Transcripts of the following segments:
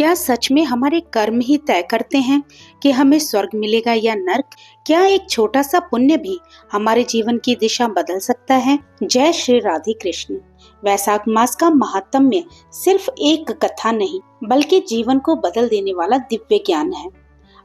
क्या सच में हमारे कर्म ही तय करते हैं कि हमें स्वर्ग मिलेगा या नर्क? क्या एक छोटा सा पुण्य भी हमारे जीवन की दिशा बदल सकता है? जय श्री राधे कृष्ण। वैशाख मास का महात्म्य सिर्फ एक कथा नहीं बल्कि जीवन को बदल देने वाला दिव्य ज्ञान है।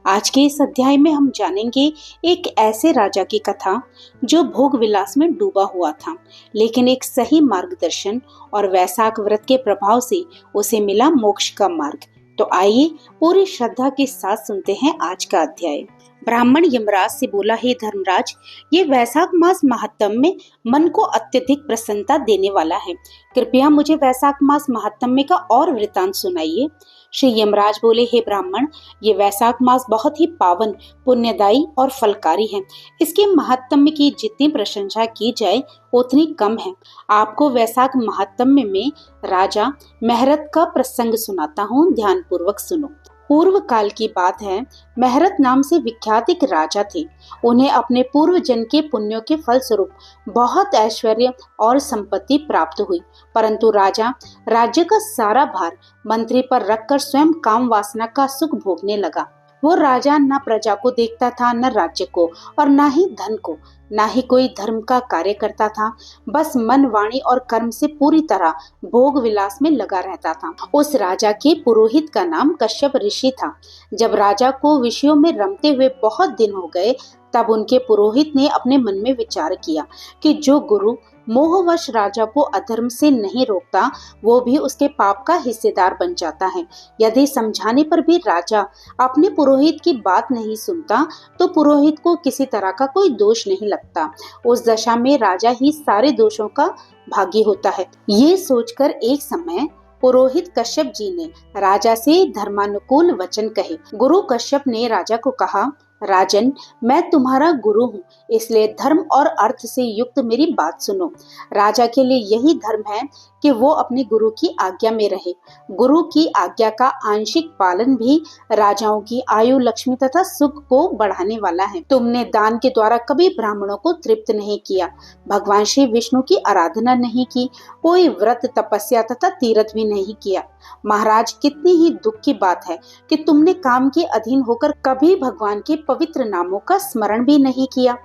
आज के इस अध्याय में हम जानेंगे एक ऐसे राजा की कथा जो भोग विलास में डूबा हुआ था, लेकिन एक सही मार्गदर्शन और वैशाख व्रत के प्रभाव से उसे मिला मोक्ष का मार्ग। तो आइए पूरी श्रद्धा के साथ सुनते हैं आज का अध्याय। ब्राह्मण यमराज से बोला, हे धर्मराज, ये वैशाख मास महात्म्य में मन को अत्यधिक प्रसन्नता देने वाला है। कृपया मुझे वैशाख मास महात्म्य का और वृतांत सुनाइए। श्री यमराज बोले, हे ब्राह्मण, ये वैशाख मास बहुत ही पावन, पुण्यदायी और फलकारी है। इसके महात्म्य की जितनी प्रशंसा की जाए उतनी कम है। आपको वैशाख महात्म्य में राजा महरत का प्रसंग सुनाता हूँ, ध्यान पूर्वक सुनो। पूर्व काल की बात है। महरत नाम से विख्यात एक राजा थे। उन्हें अपने पूर्व जन्म के पुण्यों के फल स्वरूप बहुत ऐश्वर्य और संपत्ति प्राप्त हुई, परंतु राजा राज्य का सारा भार मंत्री पर रखकर स्वयं काम वासना का सुख भोगने लगा। वो राजा न प्रजा को देखता था, न राज्य को, और न ही धन को, न ही कोई धर्म का कार्य करता था। बस मन, वाणी और कर्म से पूरी तरह भोग विलास में लगा रहता था। उस राजा के पुरोहित का नाम कश्यप ऋषि था। जब राजा को विषयों में रमते हुए बहुत दिन हो गए, तब उनके पुरोहित ने अपने मन में विचार किया कि जो गुरु मोहवश राजा को अधर्म से नहीं रोकता, वो भी उसके पाप का हिस्सेदार बन जाता है। यदि समझाने पर भी राजा अपने पुरोहित की बात नहीं सुनता, तो पुरोहित को किसी तरह का कोई दोष नहीं लगता। उस दशा में राजा ही सारे दोषों का भागी होता है। ये सोचकर एक समय पुरोहित कश्यप जी ने राजा से धर्मानुकूल वचन कहे। गुरु कश्यप ने राजा को कहा, राजन, मैं तुम्हारा गुरु हूँ, इसलिए धर्म और अर्थ से युक्त मेरी बात सुनो। राजा के लिए यही धर्म है कि वो अपने गुरु की आज्ञा में रहे। गुरु की आज्ञा का आंशिक पालन भी राजाओं की आयु, लक्ष्मी तथा सुख को बढ़ाने वाला है। तुमने दान के द्वारा कभी ब्राह्मणों को तृप्त नहीं किया, भगवान श्री विष्णु की आराधना नहीं की, कोई व्रत, तपस्या तथा तीर्थ भी नहीं किया। महाराज, कितनी ही दुख की बात है कि तुमने काम के अधीन होकर कभी भगवान के पवित्र नामों का स्मरण भी नहीं किया।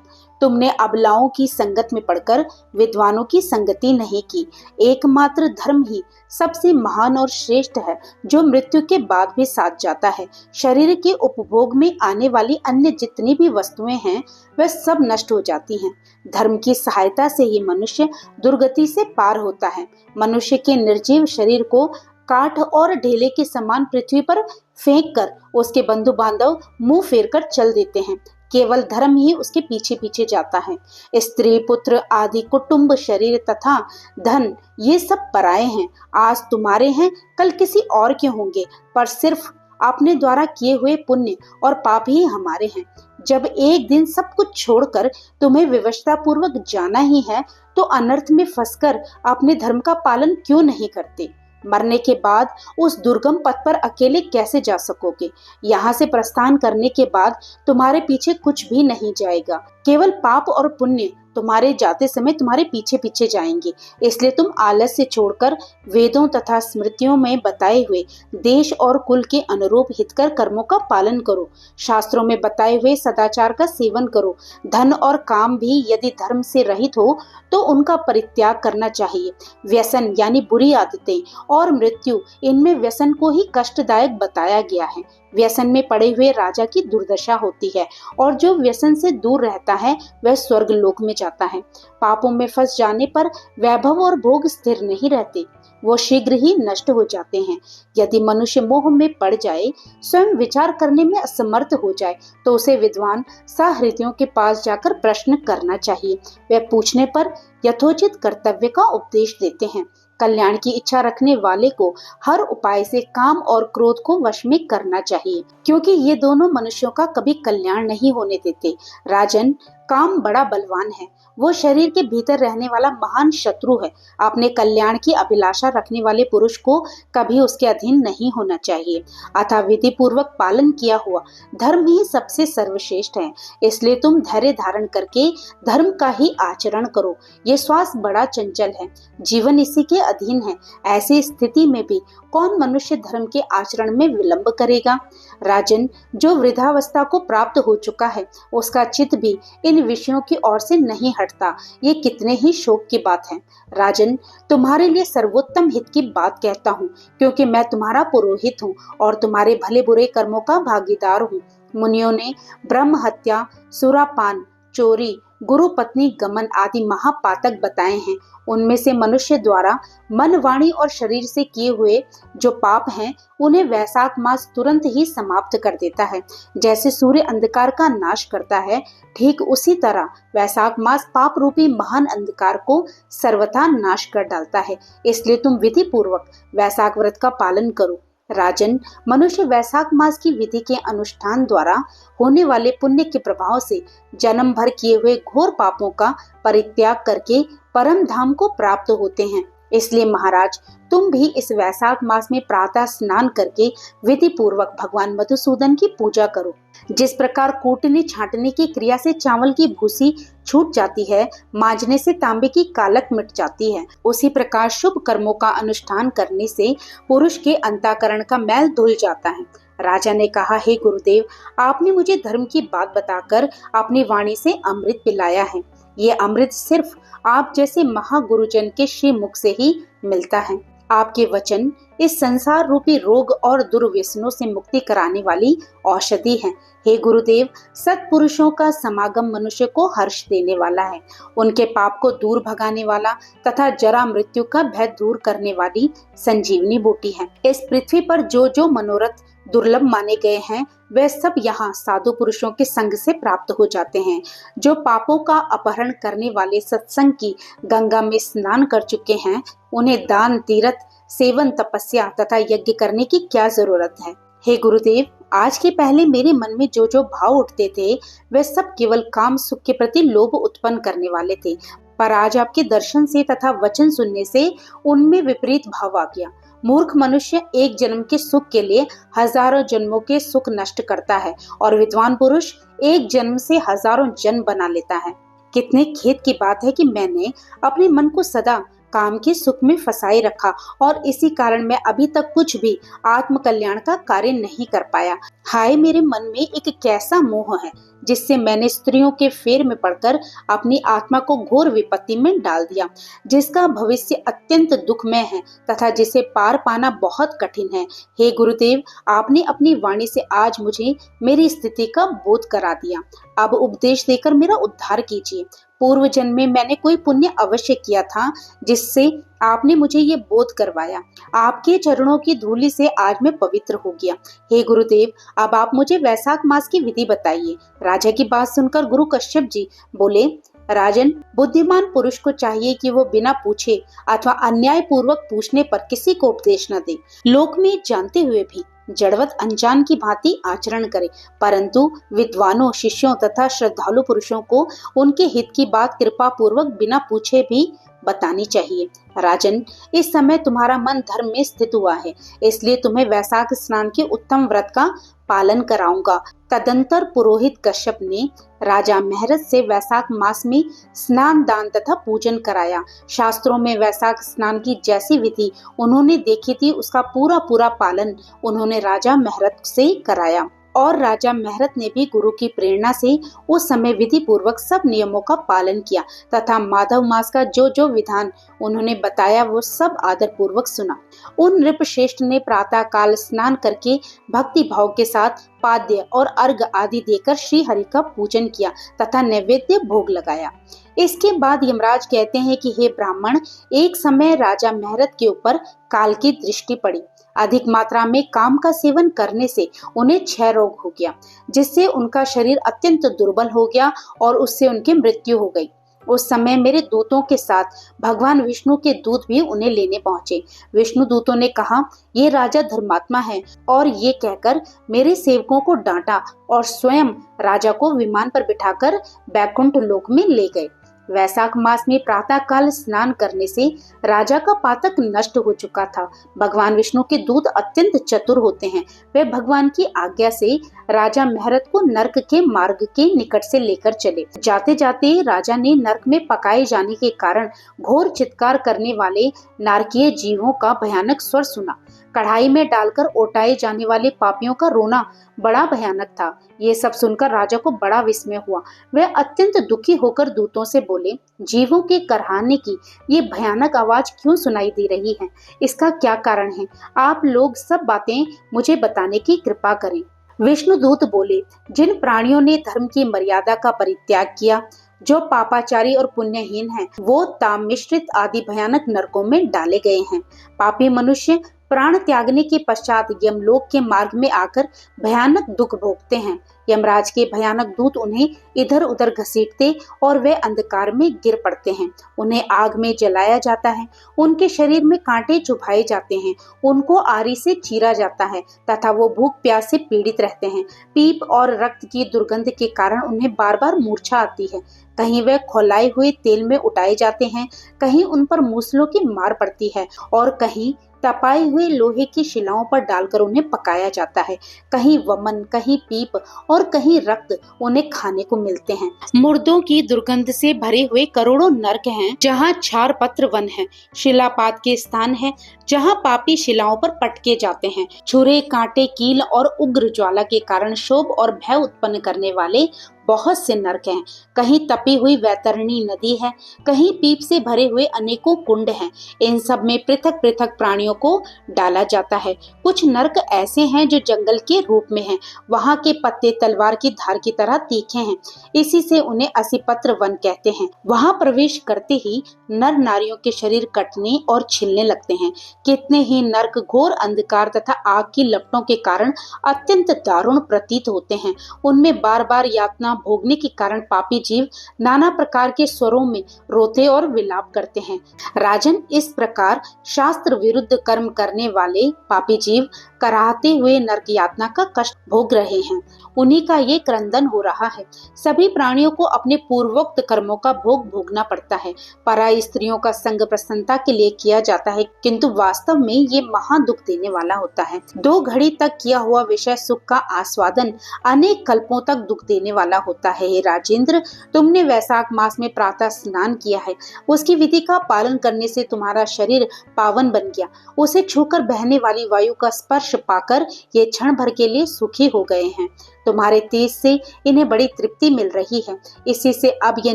तुमने अबलाओं की संगत में पड़कर विद्वानों की संगति नहीं की। एकमात्र धर्म ही सबसे महान और श्रेष्ठ है, जो मृत्यु के बाद भी साथ जाता है। शरीर के उपभोग में आने वाली अन्य जितनी भी वस्तुएं हैं, वह सब नष्ट हो जाती हैं। धर्म की सहायता से ही मनुष्य दुर्गति से पार होता है। मनुष्य के निर्जीव शरीर को काठ और ढेले के समान पृथ्वी पर फेंक कर उसके बंधु बांधव मुंह फेर कर चल देते हैं। केवल धर्म ही उसके पीछे पीछे जाता है। स्त्री, पुत्र आदि, कुटुंब, शरीर तथा धन, ये सब पराये हैं। आज तुम्हारे हैं, कल किसी और के होंगे, पर सिर्फ अपने द्वारा किए हुए पुण्य और पाप ही हमारे हैं। जब एक दिन सब कुछ छोड़कर तुम्हें विवशता पूर्वक जाना ही है, तो अनर्थ में फंसकर अपने धर्म का पालन क्यों नहीं करते? मरने के बाद उस दुर्गम पथ पर अकेले कैसे जा सकोगे? यहाँ से प्रस्थान करने के बाद तुम्हारे पीछे कुछ भी नहीं जाएगा, केवल पाप और पुण्य तुम्हारे जाते समय तुम्हारे पीछे पीछे जाएंगे। इसलिए तुम आलस्य छोड़कर वेदों तथा स्मृतियों में बताए हुए देश और कुल के अनुरूप हितकर कर्मों का पालन करो। शास्त्रों में बताए हुए सदाचार का सेवन करो। धन और काम भी यदि धर्म से रहित हो तो उनका परित्याग करना चाहिए। व्यसन यानी बुरी आदतें और मृत्यु, इनमें व्यसन को ही कष्टदायक बताया गया है। व्यसन में पड़े हुए राजा की दुर्दशा होती है, और जो व्यसन से दूर रहता है वह स्वर्ग लोक में जाता है। पापों में फंस जाने पर वैभव और भोग स्थिर नहीं रहते, वो शीघ्र ही नष्ट हो जाते हैं। यदि मनुष्य मोह में पड़ जाए, स्वयं विचार करने में असमर्थ हो जाए, तो उसे विद्वान सहृदयों के पास जाकर प्रश्न करना चाहिए। वह पूछने पर यथोचित कर्तव्य का उपदेश देते हैं। कल्याण की इच्छा रखने वाले को हर उपाय से काम और क्रोध को वश में करना चाहिए, क्योंकि ये दोनों मनुष्यों का कभी कल्याण नहीं होने देते। राजन, काम बड़ा बलवान है, वो शरीर के भीतर रहने वाला महान शत्रु है। अपने कल्याण की अभिलाषा रखने वाले पुरुष को कभी उसके अधीन नहीं होना चाहिए। अतः विधि पूर्वक पालन किया हुआ धर्म ही सबसे सर्वश्रेष्ठ है। इसलिए तुम धैर्य धारण करके धर्म का ही आचरण करो। ये श्वास बड़ा चंचल है, जीवन इसी के अधीन है। ऐसी स्थिति में भी कौन मनुष्य धर्म के आचरण में विलंब करेगा? राजन, जो वृद्धावस्था को प्राप्त हो चुका है उसका चित्त भी इन विषयों की ओर से नहीं हटता। ये कितने ही शोक की बात है। राजन, तुम्हारे लिए सर्वोत्तम हित की बात कहता हूँ, क्योंकि मैं तुम्हारा पुरोहित हूँ और तुम्हारे भले बुरे कर्मों का भागीदार हूँ। मुनियों ने ब्रह्म हत्या, सुरापान, चोरी, गुरु पत्नी गमन आदि महापातक बताए हैं। उनमें से मनुष्य द्वारा मन, वाणी और शरीर से किए हुए जो पाप हैं उन्हें वैशाख मास तुरंत ही समाप्त कर देता है। जैसे सूर्य अंधकार का नाश करता है, ठीक उसी तरह वैशाख मास पाप रूपी महान अंधकार को सर्वथा नाश कर डालता है। इसलिए तुम विधि पूर्वक वैशाख व्रत का पालन करो। राजन, मनुष्य वैशाख मास की विधि के अनुष्ठान द्वारा होने वाले पुण्य के प्रभाव से जन्म भर किए हुए घोर पापों का परित्याग करके परम धाम को प्राप्त होते हैं। इसलिए महाराज, तुम भी इस वैशाख मास में प्रातः स्नान करके विधि पूर्वक भगवान मधुसूदन की पूजा करो। जिस प्रकार कूटने छांटने की क्रिया से चावल की भूसी छूट जाती है, मांजने से तांबे की कालक मिट जाती है, उसी प्रकार शुभ कर्मों का अनुष्ठान करने से पुरुष के अंतःकरण का मैल धुल जाता है। राजा ने कहा, हे गुरुदेव, आपने मुझे धर्म की बात बताकर अपनी वाणी से अमृत पिलाया है। ये अमृत सिर्फ आप जैसे महागुरुजन के श्री मुख से ही मिलता है। आपके वचन इस संसार रूपी रोग और दुर्व्यसनों से मुक्ति कराने वाली औषधि है। हे गुरुदेव, सत्पुरुषों का समागम मनुष्य को हर्ष देने वाला है। उनके पाप को दूर भगाने वाला तथा जरा मृत्यु का भय दूर करने वाली संजीवनी बूटी है। इस पृथ्वी पर जो जो मनोरथ दुर्लभ माने गए हैं, वे सब यहाँ साधु पुरुषों के संग से प्राप्त हो जाते हैं। जो पापों का अपहरण करने वाले सत्संग की गंगा में स्नान कर चुके हैं, उन्हें दान, तीर्थ, सेवन, तपस्या तथा यज्ञ करने की क्या जरूरत है? हे गुरुदेव, आज के पहले मेरे मन में जो जो भाव उठते थे वे सब केवल काम सुख के प्रति लोभ उत्पन्न करने वाले थे, पर आज आपके दर्शन से तथा वचन सुनने से उनमें विपरीत भाव आ गया। मूर्ख मनुष्य एक जन्म के सुख के लिए हजारों जन्मों के सुख नष्ट करता है और विद्वान पुरुष एक जन्म से हजारों जन्म बना लेता है। कितने खेद की बात है कि मैंने अपने मन को सदा काम के सुख में फंसाए रखा और इसी कारण मैं अभी तक कुछ भी आत्म कल्याण का कार्य नहीं कर पाया। हाय, मेरे मन में एक कैसा मोह है जिससे मैंने स्त्रियों के फेर में पड़कर अपनी आत्मा को घोर विपत्ति में डाल दिया, जिसका भविष्य अत्यंत दुखमय है तथा जिसे पार पाना बहुत कठिन है। हे गुरुदेव, आपने अपनी वाणी से आज मुझे मेरी स्थिति का बोध करा दिया। अब उपदेश देकर मेरा उद्धार कीजिए। पूर्व जन्म में मैंने कोई पुण्य अवश्य किया था जिससे आपने मुझे ये बोध करवाया। आपके चरणों की धूलि से आज मैं पवित्र हो गया। हे गुरुदेव, अब आप मुझे वैशाख मास की विधि बताइए। राजा की बात सुनकर गुरु कश्यप जी बोले, राजन, बुद्धिमान पुरुष को चाहिए कि वो बिना पूछे अथवा अन्याय पूर्वक पूछने पर किसी को उपदेश न दे। लोक में जानते हुए भी जड़वत अनजान की भांति आचरण करे, परंतु विद्वानों, शिष्यों तथा श्रद्धालु पुरुषों को उनके हित की बात कृपा पूर्वक बिना पूछे भी बतानी चाहिए। राजन, इस समय तुम्हारा मन धर्म में स्थित हुआ है, इसलिए तुम्हें वैशाख स्नान के उत्तम व्रत का पालन कराऊंगा। तदंतर पुरोहित कश्यप ने राजा महरथ से वैशाख मास में स्नान, दान तथा पूजन कराया। शास्त्रों में वैशाख स्नान की जैसी विधि उन्होंने देखी थी उसका पूरा पूरा पालन उन्होंने राजा महरथ से कराया और राजा महरथ ने भी गुरु की प्रेरणा से उस समय विधि पूर्वक सब नियमों का पालन किया तथा माधव मास का जो जो विधान उन्होंने बताया वो सब आदर पूर्वक सुना। उन नृपश्रेष्ठ ने प्रातः काल स्नान करके भक्ति भाव के साथ पाद्य और अर्घ आदि देकर श्री हरि का पूजन किया तथा नैवेद्य भोग लगाया। इसके बाद यमराज कहते हैं कि हे ब्राह्मण, एक समय राजा महरथ के ऊपर काल की दृष्टि पड़ी। अधिक मात्रा में काम का सेवन करने से उन्हें क्षय रोग हो गया, जिससे उनका शरीर अत्यंत दुर्बल हो गया और उससे उनकी मृत्यु हो गई। उस समय मेरे दूतों के साथ भगवान विष्णु के दूत भी उन्हें लेने पहुंचे। विष्णु दूतों ने कहा, ये राजा धर्मात्मा है, और ये कहकर मेरे सेवकों को डांटा और स्वयं राजा को विमान पर बिठाकर बैकुंठ लोक में ले गए। वैशाख मास में प्रातः काल स्नान करने से राजा का पातक नष्ट हो चुका था। भगवान विष्णु के दूत अत्यंत चतुर होते हैं। वे भगवान की आज्ञा से राजा महरत को नरक के मार्ग के निकट से लेकर चले। जाते जाते राजा ने नरक में पकाए जाने के कारण घोर चित्कार करने वाले नारकीय जीवों का भयानक स्वर सुना। कढ़ाई में डालकर ओटाए जाने वाले पापियों का रोना बड़ा भयानक था। ये सब सुनकर राजा को बड़ा विस्मय हुआ। वह अत्यंत दुखी होकर दूतों से बोले, जीवों के करहाने की ये भयानक आवाज क्यों सुनाई दे रही है? इसका क्या कारण है? आप लोग सब बातें मुझे बताने की कृपा करें। विष्णुदूत बोले, जिन प्राणियों ने धर्म की मर्यादा का परित्याग किया, जो पापाचारी और पुण्यहीन हैं, वो ताम मिश्रित आदि भयानक नरकों में डाले गए हैं। पापी मनुष्य प्राण त्यागने के पश्चात यमलोक के मार्ग में आकर भयानक दुख भोगते हैं। यमराज के भयानक दूत उन्हें इधर उधर घसीटते और वे अंधकार में गिर पड़ते हैं। उन्हें आग में जलाया जाता है, उनके शरीर में कांटे चुभाए जाते हैं, उनको आरी से चीरा जाता है तथा वो भूख प्यास से पीड़ित रहते हैं। पीप और रक्त की दुर्गंध के कारण उन्हें बार बार मूर्छा आती है। कहीं वे खौलाए हुए तेल में उठाए जाते हैं, कहीं उन पर मूसलों की मार पड़ती है और कहीं तपाए हुए लोहे की शिलाओं पर डालकर उन्हें पकाया जाता है। कहीं वमन, कहीं पीप और कहीं रक्त उन्हें खाने को मिलते हैं। मुर्दों की दुर्गंध से भरे हुए करोड़ों नरक हैं, जहाँ छार पत्र वन है, शिलापात के स्थान है, जहाँ पापी शिलाओं पर पटके जाते हैं। छुरे, कांटे, कील और उग्र ज्वाला के कारण शोभ और भय उत्पन्न करने वाले बहुत से नरक हैं। कहीं तपी हुई वैतरणी नदी है, कहीं पीप से भरे हुए अनेकों कुंड हैं। इन सब में पृथक पृथक प्राणियों को डाला जाता है। कुछ नरक ऐसे हैं जो जंगल के रूप में हैं। वहाँ के पत्ते तलवार की धार की तरह तीखे हैं, इसी से उन्हें असिपत्र वन कहते हैं। वहाँ प्रवेश करते ही नर नारियों के शरीर कटने और छिलने लगते हैं। कितने ही नरक घोर अंधकार तथा आग की लपटों के कारण अत्यंत दारुण प्रतीत होते हैं। उनमें बार बार यातना भोगने के कारण पापी जीव नाना प्रकार के स्वरों में रोते और विलाप करते हैं। राजन, इस प्रकार शास्त्र विरुद्ध कर्म करने वाले पापी जीव कराहते हुए नरक यातना का कष्ट भोग रहे हैं। उन्हीं का ये क्रंदन हो रहा है। सभी प्राणियों को अपने पूर्वोक्त कर्मों का भोग भोगना पड़ता है। पराई स्त्रियों का संग प्रसन्नता के लिए किया जाता है, किंतु वास्तव में ये महा दुख देने वाला होता है। 2 घड़ी तक किया हुआ विषय सुख का आस्वादन अनेक कल्पों तक दुख देने वाला होता है। हे राजेंद्र, तुमने वैशाख मास में प्रातः स्नान किया है। उसकी विधि का पालन करने से तुम्हारा शरीर पावन बन गया। उसे छूकर बहने वाली वायु का स्पर्श पाकर ये क्षण भर के लिए सुखी हो गए हैं। तुम्हारे तेज से इन्हें बड़ी तृप्ति मिल रही है। इसी से अब ये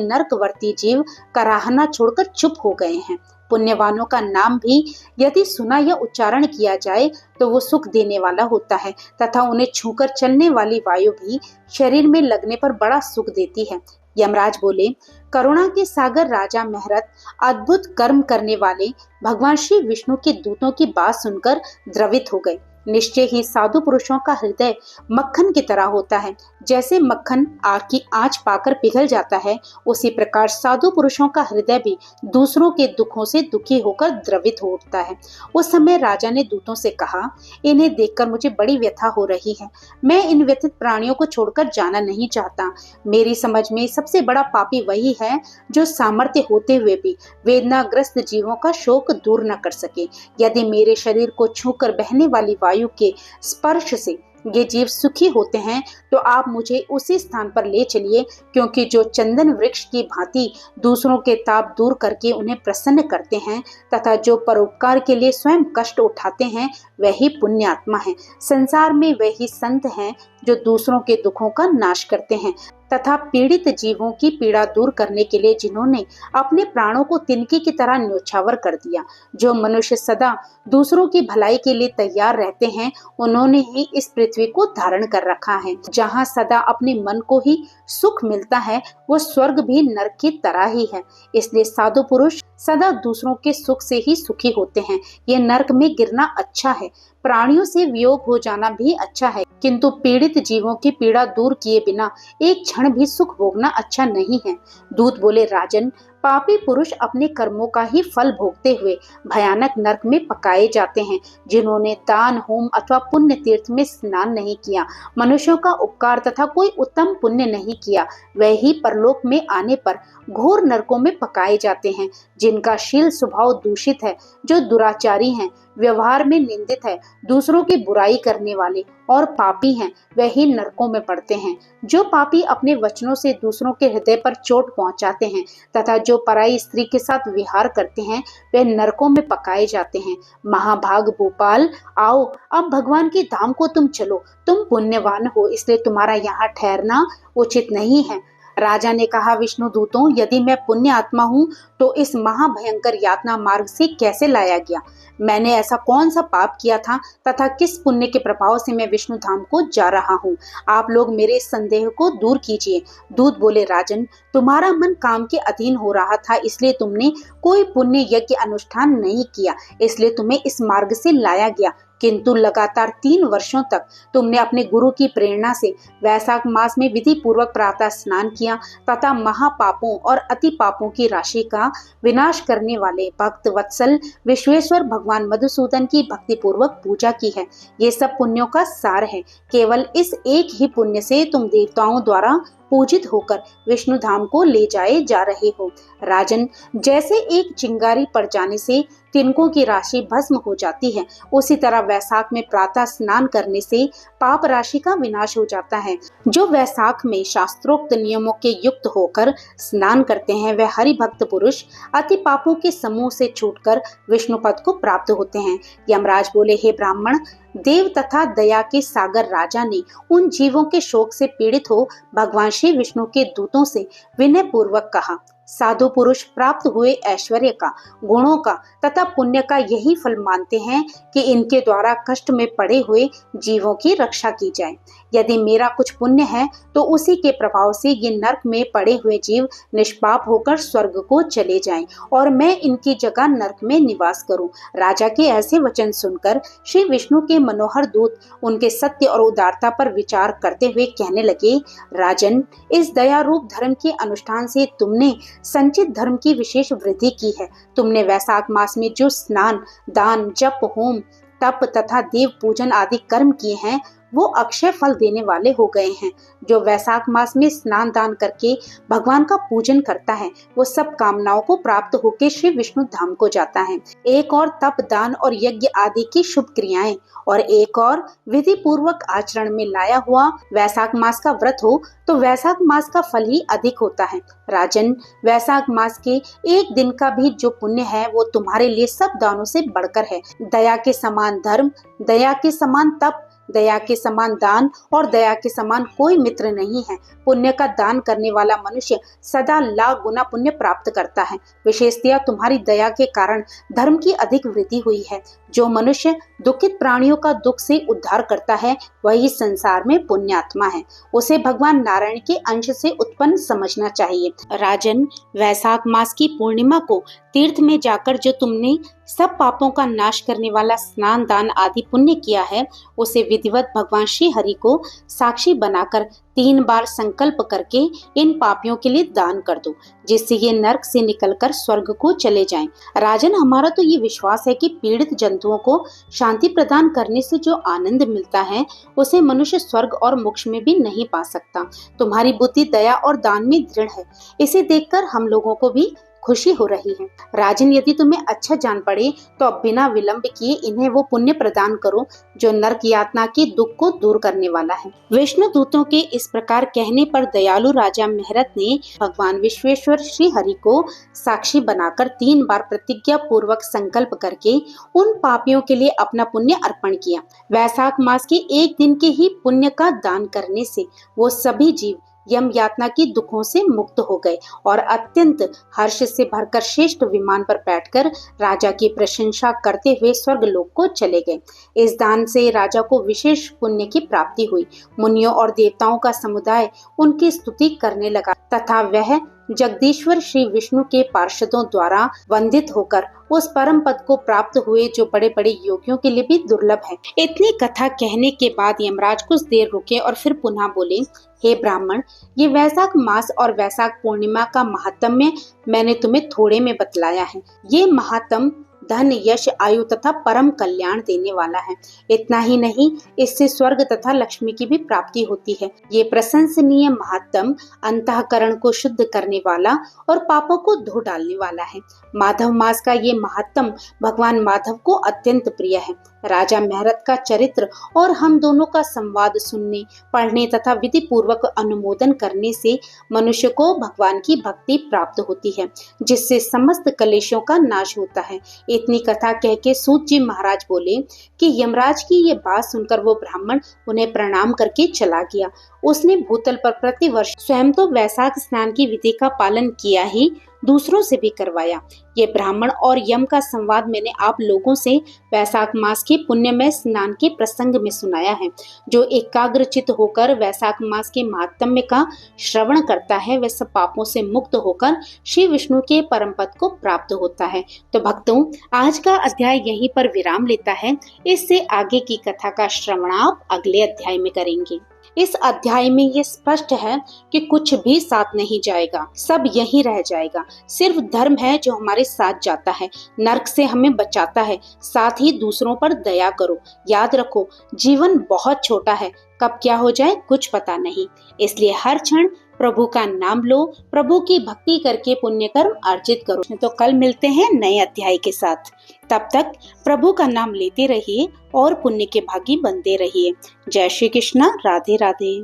नरकवर्ती जीव कराहना छोड़कर चुप हो गए हैं। पुण्यवानों का नाम भी यदि सुना या उच्चारण किया जाए तो वो सुख देने वाला होता है तथा उन्हें छूकर चलने वाली वायु भी शरीर में लगने पर बड़ा सुख देती है। यमराज बोले, करुणा के सागर राजा महरत अद्भुत कर्म करने वाले भगवान श्री विष्णु के दूतों की बात सुनकर द्रवित हो गए। निश्चय ही साधु पुरुषों का हृदय मक्खन की तरह होता है। जैसे मक्खन आग की आंच पाकर पिघल जाता है, उसी प्रकार साधु पुरुषों का हृदय भी दूसरों के दुखों से दुखी होकर द्रवित हो उठता है। उस समय राजा ने दूतों से कहा, इन्हें देखकर मुझे बड़ी व्यथा हो रही है। मैं इन व्यथित प्राणियों को छोड़कर जाना नहीं चाहता। मेरी समझ में सबसे बड़ा पापी वही है जो सामर्थ्य होते हुए भी वेदनाग्रस्त जीवों का शोक दूर न कर सके। यदि मेरे शरीर को छूकर बहने वाली वायु के स्पर्श से ये जीव सुखी होते हैं तो आप मुझे उसी स्थान पर ले चलिए, क्योंकि जो चंदन वृक्ष की भांति दूसरों के ताप दूर करके उन्हें प्रसन्न करते हैं तथा जो परोपकार के लिए स्वयं कष्ट उठाते हैं, वही पुण्यात्मा है। संसार में वही संत हैं जो दूसरों के दुखों का नाश करते हैं तथा पीड़ित जीवों की पीड़ा दूर करने के लिए जिन्होंने अपने प्राणों को तिनके की तरह न्योछावर कर दिया। जो मनुष्य सदा दूसरों की भलाई के लिए तैयार रहते हैं, उन्होंने ही इस पृथ्वी को धारण कर रखा है। जहाँ सदा अपने मन को ही सुख मिलता है, वो स्वर्ग भी नरक की तरह ही है। इसलिए साधु पुरुष सदा दूसरों के सुख से ही सुखी होते हैं। ये नरक में गिरना अच्छा है, प्राणियों से वियोग हो जाना भी अच्छा है, किंतु पीड़ित जीवों की पीड़ा दूर किए बिना एक क्षण भी सुख भोगना अच्छा नहीं है। दूत बोले, राजन, पापी पुरुष अपने कर्मों का ही फल भोगते हुए भयानक नरक में पकाए जाते हैं। जिन्होंने दान, होम अथवा पुण्य तीर्थ में स्नान नहीं किया, मनुष्यों का उपकार तथा कोई उत्तम पुण्य नहीं किया, वह ही परलोक में आने पर घोर नरकों में पकाए जाते हैं। जिनका शील स्वभाव दूषित है, जो दुराचारी हैं, व्यवहार में निंदित है, दूसरों की बुराई करने वाले और पापी हैं, वह ही नरकों में पड़ते हैं। जो पापी अपने वचनों से दूसरों के हृदय पर चोट पहुंचाते हैं तथा जो पराई स्त्री के साथ विहार करते हैं, वे नरकों में पकाए जाते हैं। महाभाग भोपाल, आओ अब भगवान के धाम को तुम चलो। तुम पुण्यवान हो, इसलिए तुम्हारा यहाँ ठहरना उचित नहीं है। राजा ने कहा, विष्णु दूतों, यदि मैं पुण्य आत्मा हूँ तो इस महाभयंकर यातना मार्ग से कैसे लाया गया? मैंने ऐसा कौन सा पाप किया था तथा किस पुण्य के प्रभाव से मैं विष्णु धाम को जा रहा हूँ? आप लोग मेरे संदेह को दूर कीजिए। दूत बोले, राजन, तुम्हारा मन काम के अधीन हो रहा था, इसलिए तुमने कोई पुण्य यज्ञ अनुष्ठान नहीं किया, इसलिए तुम्हें इस मार्ग से लाया गया। किंतु लगातार 3 वर्षों तक तुमने अपने गुरु की प्रेरणा से वैशाख मास में विधि पूर्वक प्रातः स्नान किया तथा महापापों और अति पापों की राशि का विनाश करने वाले भक्त वत्सल विश्वेश्वर भगवान मधुसूदन की भक्ति पूर्वक पूजा की है। ये सब पुण्यों का सार है। केवल इस एक ही पुण्य से तुम देवताओं द्वारा पूजित होकर विष्णु धाम को ले जाए जा रहे हो। राजन, जैसे एक चिंगारी पड़ जाने से तिनकों की राशि भस्म हो जाती है, उसी तरह वैशाख में प्रातः स्नान करने से पाप राशि का विनाश हो जाता है। जो वैशाख में शास्त्रोक्त नियमों के युक्त होकर स्नान करते हैं, वह हरि भक्त पुरुष अति पापों के समूह से छूटकर विष्णु पद को प्राप्त होते हैं। यमराज बोले, हे ब्राह्मण, देव तथा दया के सागर राजा ने उन जीवों के शोक से पीड़ित हो भगवान श्री विष्णु के दूतों से विनय पूर्वक कहा, साधु पुरुष प्राप्त हुए ऐश्वर्य का, गुणों का तथा पुण्य का यही फल मानते हैं कि इनके द्वारा कष्ट में पड़े हुए जीवों की रक्षा की जाए। यदि मेरा कुछ पुण्य है तो उसी के प्रभाव से ये नरक में पड़े हुए जीव निष्पाप होकर स्वर्ग को चले जाएं और मैं इनकी जगह नरक में निवास करूं। राजा के ऐसे वचन सुनकर श्री विष्णु के मनोहर दूत उनके सत्य और उदारता पर विचार करते हुए कहने लगे, राजन, इस दया रूप धर्म के अनुष्ठान से तुमने संचित धर्म की विशेष वृद्धि की है। तुमने वैशाख मास में जो स्नान, दान, जप, होम, तप तथा देव पूजन आदि कर्म किए हैं, वो अक्षय फल देने वाले हो गए हैं। जो वैशाख मास में स्नान दान करके भगवान का पूजन करता है, वो सब कामनाओं को प्राप्त होकर श्री विष्णु धाम को जाता है। एक और तप, दान और यज्ञ आदि की शुभ क्रियाएं और एक और विधि पूर्वक आचरण में लाया हुआ वैशाख मास का व्रत हो तो वैशाख मास का फल ही अधिक होता है। राजन, वैशाख मास के एक दिन का भी जो पुण्य है वो तुम्हारे लिए सब दानों से बढ़कर है। दया के समान धर्म, दया के समान तप, दया के समान दान और दया के समान कोई मित्र नहीं है। पुण्य का दान करने वाला मनुष्य सदा लाख गुना पुण्य प्राप्त करता है। विशेषतया तुम्हारी दया के कारण धर्म की अधिक वृद्धि हुई है। जो मनुष्य दुखित प्राणियों का दुख से उद्धार करता है, वही संसार में पुण्यात्मा है। उसे भगवान नारायण के अंश से उत्पन्न समझना चाहिए। राजन, वैशाख मास की पूर्णिमा को तीर्थ में जाकर जो तुमने सब पापों का नाश करने वाला स्नान, दान आदि पुण्य किया है, उसे विधिवत भगवान श्री हरि को साक्षी बनाकर 3 बार संकल्प करके इन पापियों के लिए दान कर दो, जिससे ये नरक से निकलकर स्वर्ग को चले जाएं। राजन, हमारा तो ये विश्वास है कि पीड़ित जंतुओं को शांति प्रदान करने से जो आनंद मिलता है, उसे मनुष्य स्वर्ग और मोक्ष में भी नहीं पा सकता। तुम्हारी बुद्धि दया और दान में दृढ़ है, इसे देखकर हम लोगों को भी खुशी हो रही है। राजन, यदि तुम्हें अच्छा जान पड़े तो अब बिना विलंब किए इन्हें वो पुण्य प्रदान करो जो नरक यातना के दुख को दूर करने वाला है। विष्णु दूतों के इस प्रकार कहने पर दयालु राजा मेहरत ने भगवान विश्वेश्वर श्री हरि को साक्षी बनाकर 3 बार प्रतिज्ञा पूर्वक संकल्प करके उन पापियों के लिए अपना पुण्य अर्पण किया। वैशाख मास के एक दिन के ही पुण्य का दान करने से वो सभी जीव यम यातना की दुखों से मुक्त हो गए और अत्यंत हर्ष से भरकर श्रेष्ठ विमान पर बैठकर राजा की प्रशंसा करते हुए स्वर्ग लोक को चले गए। इस दान से राजा को विशेष पुण्य की प्राप्ति हुई। मुनियों और देवताओं का समुदाय उनकी स्तुति करने लगा तथा वह जगदीश्वर श्री विष्णु के पार्षदों द्वारा वंदित होकर उस परम पद को प्राप्त हुए जो बड़े बड़े योगियों के लिए भी दुर्लभ है। इतनी कथा कहने के बाद यमराज कुछ देर रुके और फिर पुनः बोले, हे ब्राह्मण, ये वैशाख मास और वैशाख पूर्णिमा का महात्म्य मैंने तुम्हें थोड़े में बतलाया है। ये महात्म धन, यश, आयु तथा परम कल्याण देने वाला है। इतना ही नहीं, इससे स्वर्ग तथा लक्ष्मी की भी प्राप्ति होती है। ये प्रशंसनीय महात्म अंतःकरण को शुद्ध करने वाला और पापों को धो डालने वाला है। माधव मास का ये महात्म भगवान माधव को अत्यंत प्रिय है। राजा महरत का चरित्र और हम दोनों का संवाद सुनने, पढ़ने तथा विधि पूर्वक अनुमोदन करने से मनुष्य को भगवान की भक्ति प्राप्त होती है, जिससे समस्त कलेशों का नाश होता है। इतनी कथा कह के सूत जी महाराज बोले कि यमराज की ये बात सुनकर वो ब्राह्मण उन्हें प्रणाम करके चला गया। उसने भूतल पर प्रतिवर्ष स्वयं तो वैशाख स्नान की विधि का पालन किया ही, दूसरों से भी करवाया। ये ब्राह्मण और यम का संवाद मैंने आप लोगों से वैशाख मास के पुण्यमय स्नान के प्रसंग में सुनाया है। जो एकाग्रचित होकर वैशाख मास के महात्म्य का श्रवण करता है, वह सब पापों से मुक्त होकर श्री विष्णु के परम पद को प्राप्त होता है। तो भक्तों, आज का अध्याय यहीं पर विराम लेता है। इससे आगे की कथा का श्रवण आप अगले अध्याय में करेंगे। इस अध्याय में ये स्पष्ट है कि कुछ भी साथ नहीं जाएगा, सब यहीं रह जाएगा। सिर्फ धर्म है जो हमारे साथ जाता है, नरक से हमें बचाता है। साथ ही दूसरों पर दया करो। याद रखो, जीवन बहुत छोटा है, कब क्या हो जाए कुछ पता नहीं। इसलिए हर क्षण प्रभु का नाम लो, प्रभु की भक्ति करके पुण्य कर्म अर्जित करो। तो कल मिलते हैं नए अध्याय के साथ। तब तक प्रभु का नाम लेते रहिए और पुण्य के भागी बनते रहिए। जय श्री कृष्णा। राधे राधे।